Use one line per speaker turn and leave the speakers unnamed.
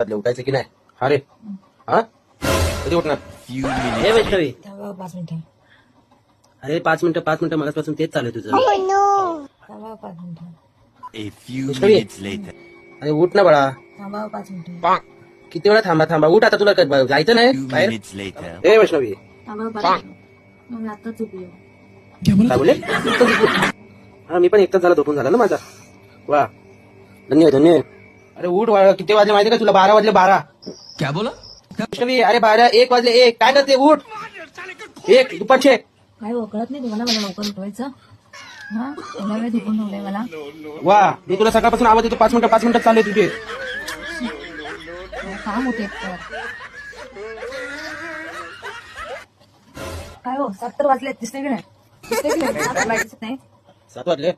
उठायचं की नाही? हा रे, हा कधी उठणार?
हे वैष्णवी,
थांबा 5 मिनिटं.
अरे 5 मिनिटं मगापासून तेच चालू आहे तुझं.
थांबा 5 मिनिटं.
A few
Vaishnavi,
minutes later.
अरे उठ ना बाळा.
थांबा 5 मिनिटं.
किती वेळा थांबा उठ आता. तुला जायचं नाही
Few
बाहेर?
minutes later.
ए वैष्णवी,
थांबा 5 मिनिटं. मग आता चुकलो.
काय बोले? हा मी पण एकटाच झाला, झोपून झाला ना माझा. वा, धन्य. अरे उठ बाळा. किती वाजले माहिती का तुला? 12 वाजले 12.
क्या बोला?
वैष्णवी, अरे 12 1 वाजले 1. काय करते? उठ. 1 दुपारचे.
काय हो, कळत नाही तुम्हाला मला लवकर उठवायचं? हा, एवढा वेळ झोपून ठेवलंय मला.
वा, मी तुला सकाळपासून आवाज देतो. 5 मिनिटं चालले तुझे.
काम होते एकतर. काय हो, 7 तर वाजले. दिसते की नाही? दिसते की नाही? 7 वाजले दिसत नाही.
7 वाजले.